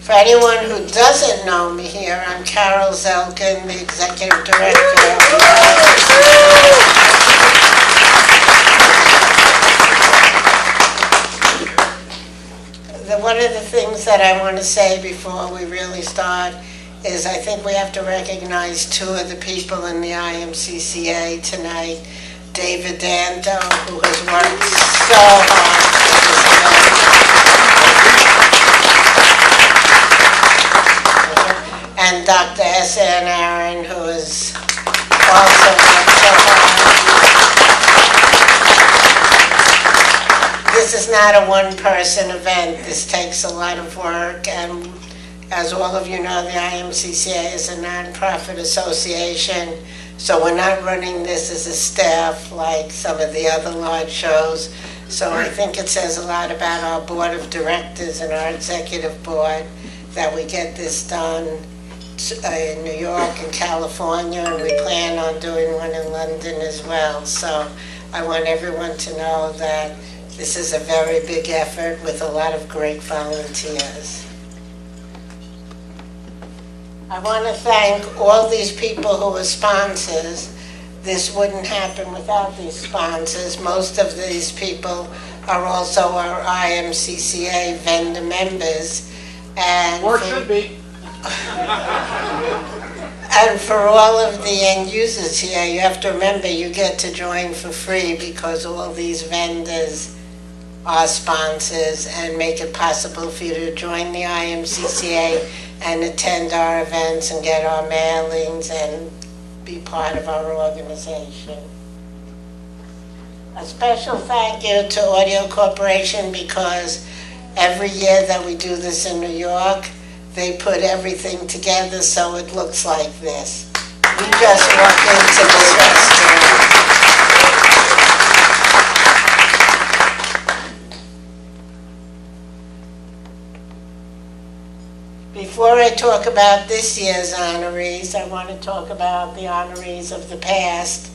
For anyone who doesn't know me here, I'm Carol Zelkin, the Executive Director. One of the things that I want to say before we really start is I think we have to recognize two of the people in the IMCCA tonight. David Danto, who has worked so hard for this event, and Dr. S.N. Aaron, who has also worked so hard. This is not a one-person event. This takes a lot of work, and as all of you know, the IMCCA is a nonprofit association, so we're not running this as a staff like some of the other large shows. So I think it says a lot about our board of directors and our executive board that we get this done in New York and California, and we plan on doing one in London as well. So I want everyone to know that this is a very big effort with a lot of great volunteers. I want to thank all these people who are sponsors. This wouldn't happen without these sponsors. Most of these people are also our IMCCA vendor members. Or should be. And for all of the end users here, you have to remember you get to join for free because all these vendors are sponsors and make it possible for you to join the IMCCA and attend our events and get our mailings and be part of our organization. A special thank you to Audio Corporation because every year that we do this in New York, they put everything together so it looks like this. You just walk into this restaurant. Before I talk about this year's honorees, I want to talk about the honorees of the past.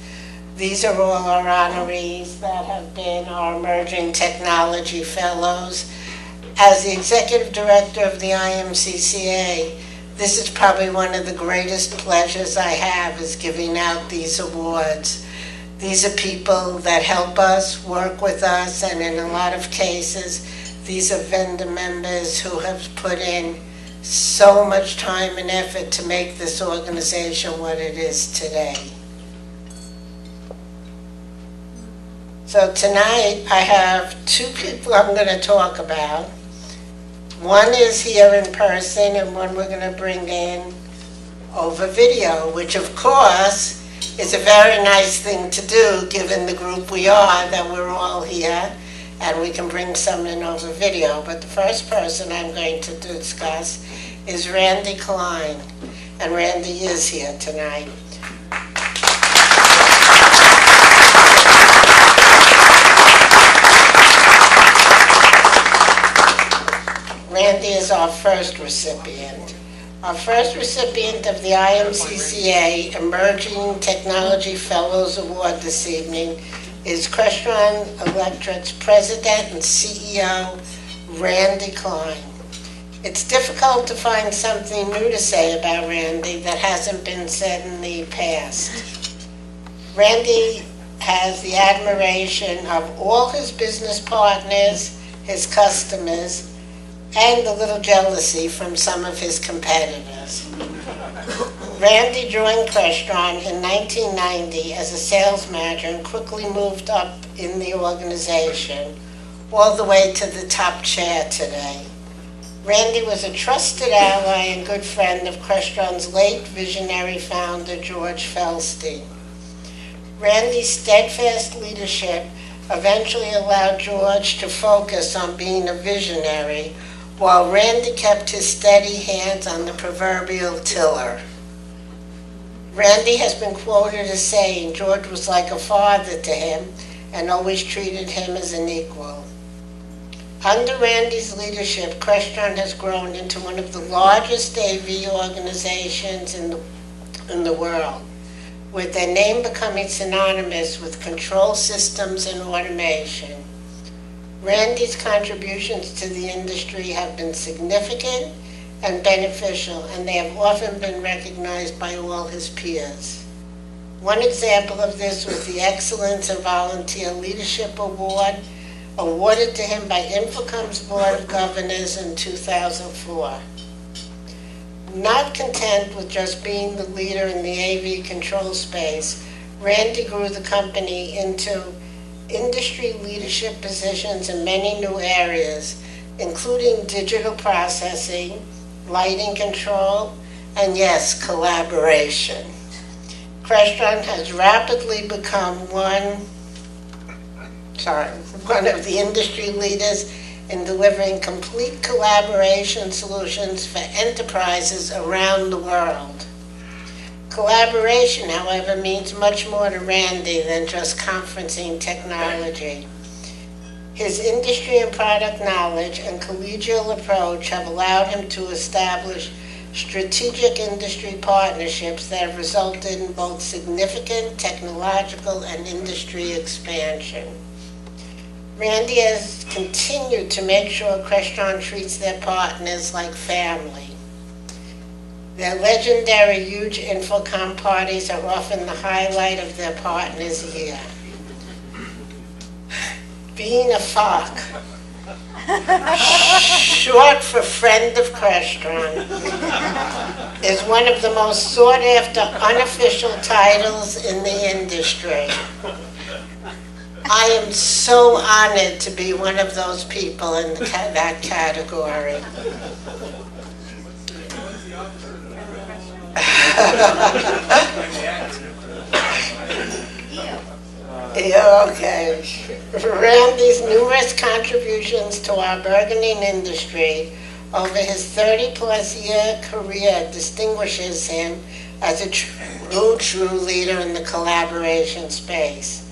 These are all our honorees that have been our Emerging Technology Fellows. As the Executive Director of the IMCCA, this is probably one of the greatest pleasures I have is giving out these awards. These are people that help us, work with us, and in a lot of cases, these are vendor members who have put in so much time and effort to make this organization what it is today. So tonight I have two people I'm going to talk about. One is here in person and one we're going to bring in over video, which of course is a very nice thing to do given the group we are, that we're all here and we can bring some in over video. But the first person I'm going to discuss is Randy Klein, and Randy is here tonight. Randy is our first recipient. Our first recipient of the IMCCA Emerging Technology Fellows Award this evening is Crestron Electric's President and CEO, Randy Klein. It's difficult to find something new to say about Randy that hasn't been said in the past. Randy has the admiration of all his business partners, his customers, and a little jealousy from some of his competitors. Randy joined Crestron in 1990 as a sales manager and quickly moved up in the organization, all the way to the top chair today. Randy was a trusted ally and good friend of Crestron's late visionary founder, George Felstein. Randy's steadfast leadership eventually allowed George to focus on being a visionary, while Randy kept his steady hands on the proverbial tiller. Randy has been quoted as saying George was like a father to him and always treated him as an equal. Under Randy's leadership, Crestron has grown into one of the largest AV organizations in the world, with their name becoming synonymous with control systems and automation. Randy's contributions to the industry have been significant, and beneficial, and they have often been recognized by all his peers. One example of this was the Excellence in Volunteer Leadership Award, awarded to him by Infocom's Board of Governors in 2004. Not content with just being the leader in the AV control space, Randy grew the company into industry leadership positions in many new areas, including digital processing, lighting control, and yes, collaboration. Crestron has rapidly become one of the industry leaders in delivering complete collaboration solutions for enterprises around the world. Collaboration, however, means much more to Randy than just conferencing technology. His industry and product knowledge and collegial approach have allowed him to establish strategic industry partnerships that have resulted in both significant technological and industry expansion. Randy has continued to make sure Crestron treats their partners like family. Their legendary huge Infocom parties are often the highlight of their partners' year. Being a FOC, short for Friend of Crestron, is one of the most sought-after unofficial titles in the industry. I am so honored to be one of those people in that category. Yeah, okay. Randy's numerous contributions to our burgeoning industry over his 30-plus year career distinguishes him as a true leader in the collaboration space.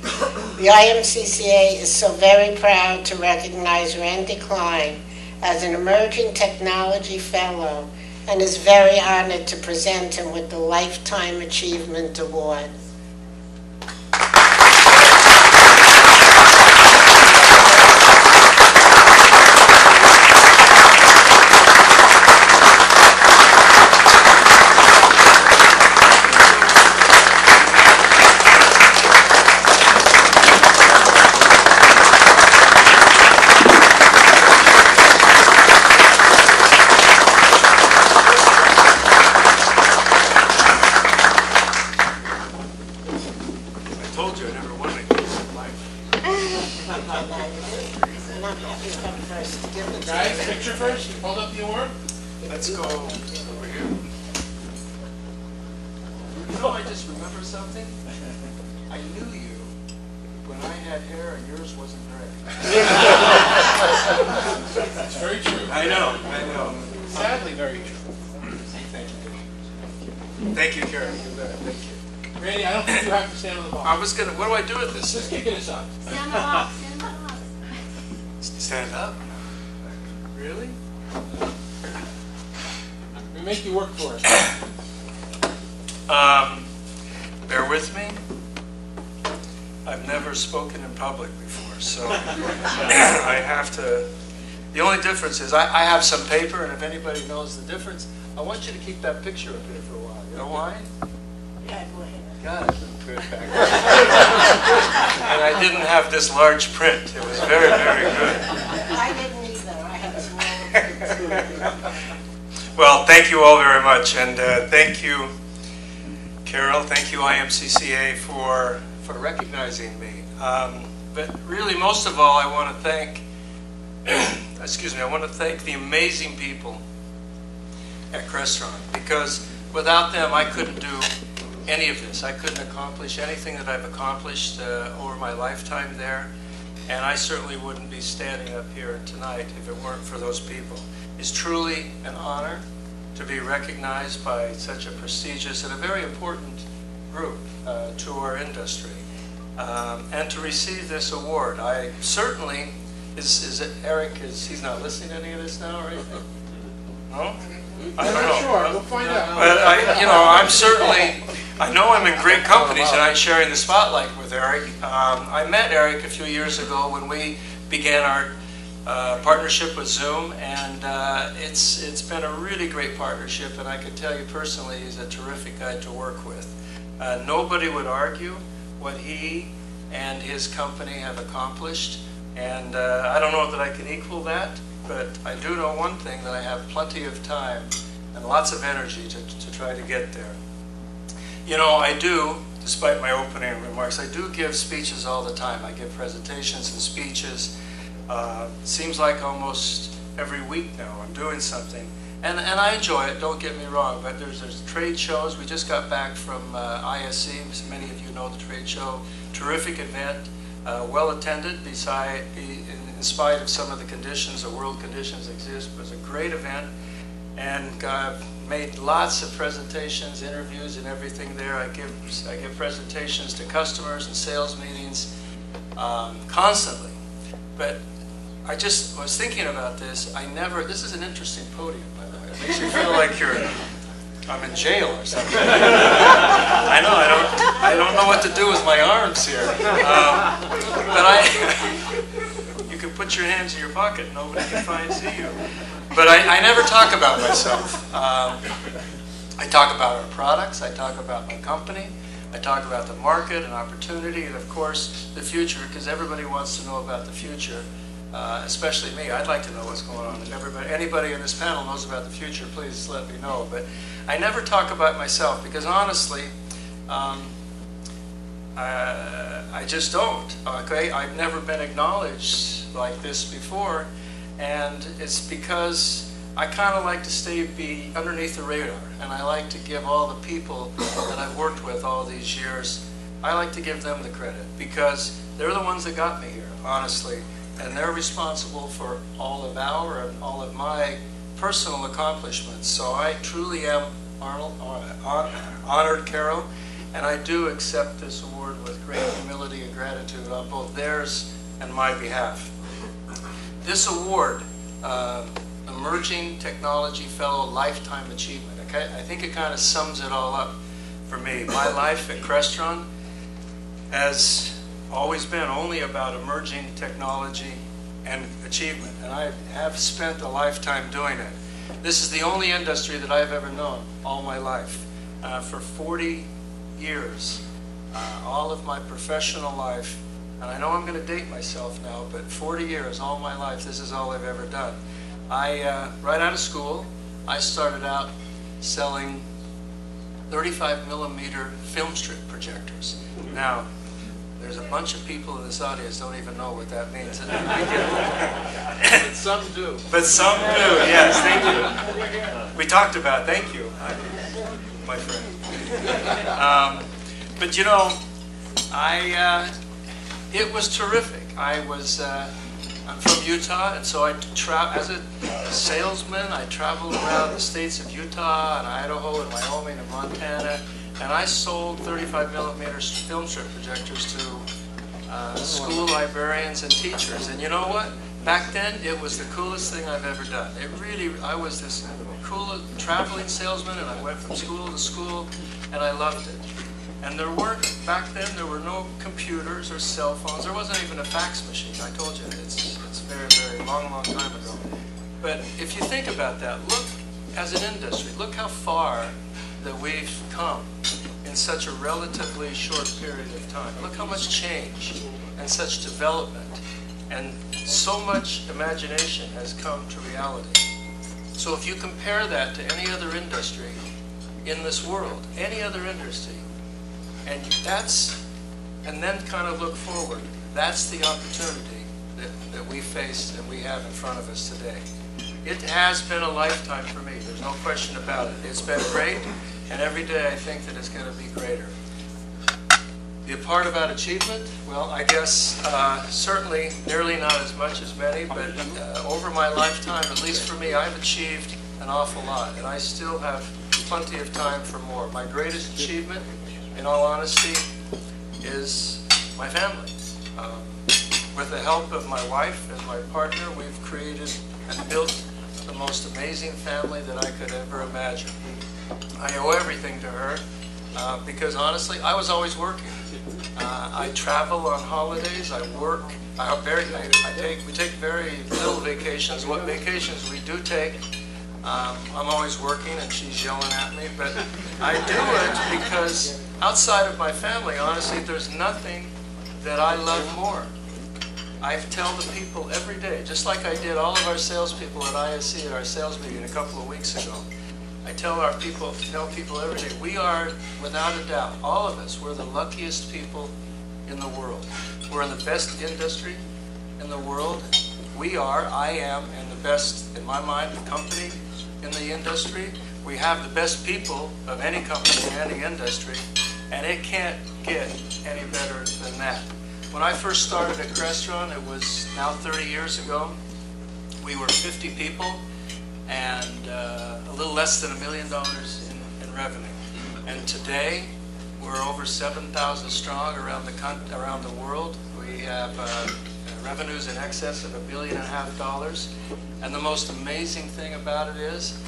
The IMCCA is so very proud to recognize Randy Klein as an emerging technology fellow and is very honored to present him with the Lifetime Achievement Award. Guys, picture first. Hold up the award. Let's go over here. You know, I just remember something. I knew you when I had hair and yours wasn't gray. It's very true. I know. Sadly, very true. Thank you. Thank you, Carol. You bet. Thank you. Randy, I don't think you have to stand on the box. I was gonna. What do I do with this? Just kick it aside. Stand on the box, stand on the box. Stand up. Really? We make you work for it. Bear with me. I've never spoken in public before, so I have to. The only difference is I have some paper, and if anybody knows the difference, I want you to keep that picture up here for a while. You know why? Yeah, go ahead. God, good back. And I didn't have this large print. It was very, very good. I didn't either. I had small. Well, thank you all very much, and thank you, Carol. Thank you, IMCCA, for recognizing me. But really, most of all, I want to thank. I want to thank the amazing people at Crestron, because without them, I couldn't do any of this. I couldn't accomplish anything that I've accomplished over my lifetime there, and I certainly wouldn't be standing up here tonight if it weren't for those people. It's truly an honor to be recognized by such a prestigious and a very important group to our industry, and to receive this award. I certainly, is it Eric, he's not listening to any of this now or anything? No? I don't know. Sure, we'll find out. But I know I'm in great companies and I'm sharing the spotlight with Eric. I met Eric a few years ago when we began our partnership with Zoom, and it's been a really great partnership, and I can tell you personally, he's a terrific guy to work with. Nobody would argue what he and his company have accomplished, and I don't know that I can equal that, but I do know one thing, that I have plenty of time and lots of energy to try to get there. You know, I do, despite my opening remarks, I do give speeches all the time. I give presentations and speeches. Seems like almost every week now I'm doing something. And I enjoy it, don't get me wrong, but there's trade shows. We just got back from ISC, many of you know the trade show. Terrific event, well attended, in spite of some of the conditions, the world conditions exist. It was a great event, and I've made lots of presentations, interviews, and everything there. I give presentations to customers and sales meetings constantly. But I just was thinking about this. This is an interesting podium, by the way. It makes you feel like I'm in jail or something. I know, I don't know what to do with my arms here. But you can put your hands in your pocket, nobody can see you. But I never talk about myself. I talk about our products, I talk about my company, I talk about the market and opportunity, and of course the future, because everybody wants to know about the future. Especially me. I'd like to know what's going on. If anybody in this panel knows about the future, please let me know. But I never talk about myself because honestly, I just don't. Okay, I've never been acknowledged like this before, and it's because I kind of like to be underneath the radar, and I like to give all the people that I've worked with all these years, I like to give them the credit because they're the ones that got me here, honestly. And they're responsible for all of our and all of my personal accomplishments. So I truly am honored, Carol, and I do accept this award with great humility and gratitude on both theirs and my behalf. This award, Emerging Technology Fellow Lifetime Achievement, okay? I think it kind of sums it all up for me. My life at Crestron has always been only about emerging technology and achievement, and I have spent a lifetime doing it. This is the only industry that I've ever known all my life. For 40 years, all of my professional life, and I know I'm going to date myself now, but 40 years, all my life, this is all I've ever done. Right out of school, I started out selling 35 millimeter film strip projectors. Now, there's a bunch of people in this audience don't even know what that means. But some do. But some do, yes, thank you. We talked about, thank you, my friend. But you know, it was terrific. I'm from Utah, and so as a salesman, I traveled around the states of Utah and Idaho and Wyoming and Montana, and I sold 35 millimeter film strip projectors to school librarians and teachers. And you know what? Back then, it was the coolest thing I've ever done. I was this cool traveling salesman, and I went from school to school, and I loved it. And back then, there were no computers or cell phones. There wasn't even a fax machine. I told you, it's very, very long, long time ago. But if you think about that, look, as an industry, look how far that we've come in such a relatively short period of time. Look how much change and such development and so much imagination has come to reality. So if you compare that to any other industry in this world, any other industry, and then kind of look forward, that's the opportunity that we face and we have in front of us today. It has been a lifetime for me, there's no question about it. It's been great, and every day I think that it's going to be greater. The part about achievement, well, I guess certainly nearly not as much as many, but over my lifetime, at least for me, I've achieved an awful lot, and I still have plenty of time for more. My greatest achievement, in all honesty, is my family. With the help of my wife and my partner, we've created and built the most amazing family that I could ever imagine. I owe everything to her because honestly, I was always working. I travel on holidays. I work. We take very little vacations. What vacations we do take, I'm always working and she's yelling at me, but I do it because outside of my family, honestly, there's nothing that I love more. I tell the people every day, just like I did all of our salespeople at ISC at our sales meeting a couple of weeks ago. I tell people every day, we are, without a doubt, all of us, we're the luckiest people in the world. We're in the best industry in the world. I am, and the best, in my mind, company in the industry. We have the best people of any company in any industry, and it can't get any better than that. When I first started at Crestron, it was now 30 years ago. We were 50 people and a little less than $1 million in revenue. And today, we're over 7,000 strong around the world. We have revenues in excess of $1.5 billion. And the most amazing thing about it is,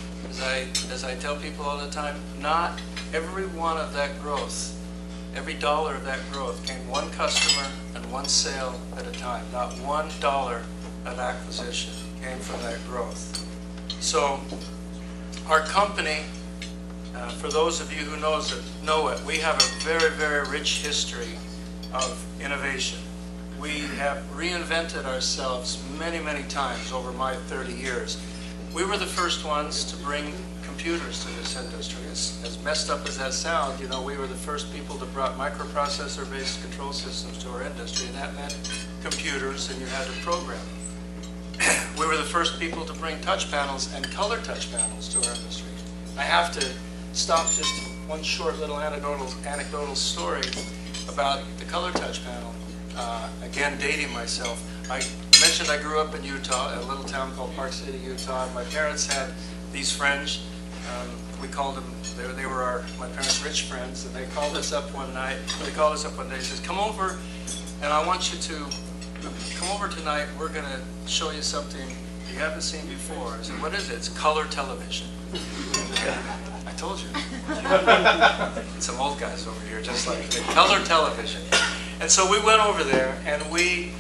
as I tell people all the time, not every one of that growth, every dollar of that growth came one customer and one sale at a time. Not $1 of acquisition came from that growth. So our company, for those of you who know it, we have a very, very rich history of innovation. We have reinvented ourselves many, many times over my 30 years. We were the first ones to bring computers to this industry. As messed up as that sounds, you know, we were the first people that brought microprocessor-based control systems to our industry, and that meant computers, and you had to program them. We were the first people to bring touch panels and color touch panels to our industry. I have to stop just one short little anecdotal story about the color touch panel. Again, dating myself. I mentioned I grew up in Utah, in a little town called Park City, Utah. My parents had these friends. We called them, they were my parents' rich friends, and they called us up one night. They called us up one day and says, come over, and I want you to come over tonight. We're going to show you something you haven't seen before. I said, what is it? It's color television. I told you. Some old guys over here, just like me. Color television. And so we went over there, and we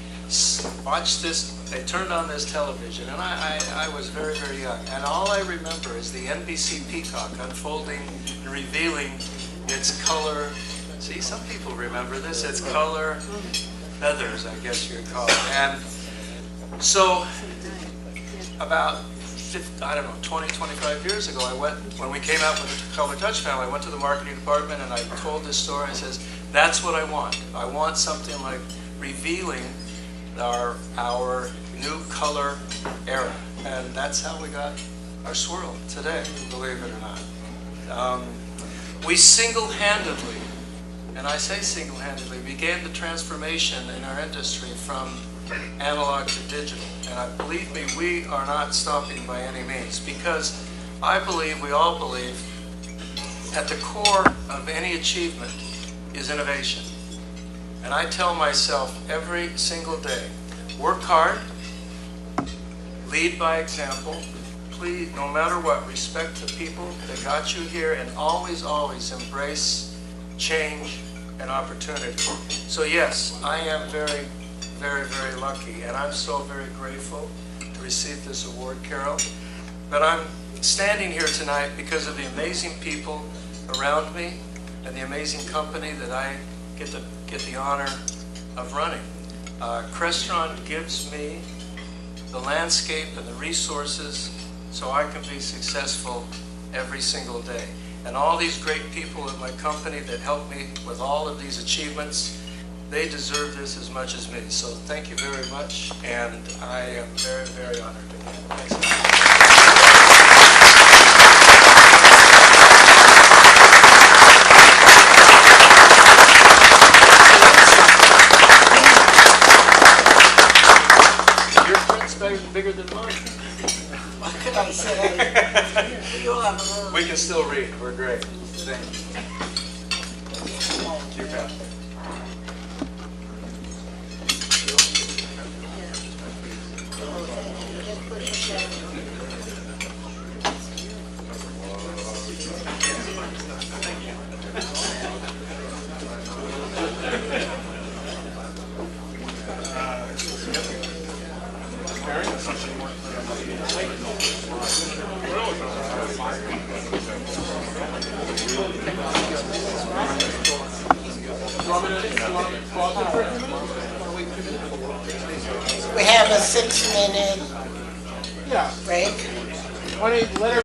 watched this. They turned on this television, and I was very, very young. And all I remember is the NBC Peacock unfolding and revealing its color. See, some people remember this. It's color feathers, I guess you'd call it. And so about 20, 25 years ago, when we came out with the color touch panel, I went to the marketing department and I told this story. I says, that's what I want. I want something like revealing our new color era. And that's how we got our swirl today, believe it or not. We single-handedly, and I say single-handedly, began the transformation in our industry from analog to digital. And believe me, we are not stopping by any means, because I believe, we all believe, at the core of any achievement is innovation. And I tell myself every single day, work hard, lead by example, please, no matter what, respect the people that got you here, and always, always embrace change and opportunity. So yes, I am very, very, very lucky, and I'm so very grateful to receive this award, Carol. But I'm standing here tonight because of the amazing people around me and the amazing company that I get the honor of running. Crestron gives me the landscape and the resources so I can be successful every single day. And all these great people at my company that help me with all of these achievements, they deserve this as much as me. So thank you very much, and I am very, very honored again. Thanks. Bigger than mine. What could I say? You'll have a little. We can still read. We're great. Thank you. You bet. Thank you. pause it for a few minutes? Want to wait 2 minutes? We have a 6-minute Yeah. break. Why don't you let her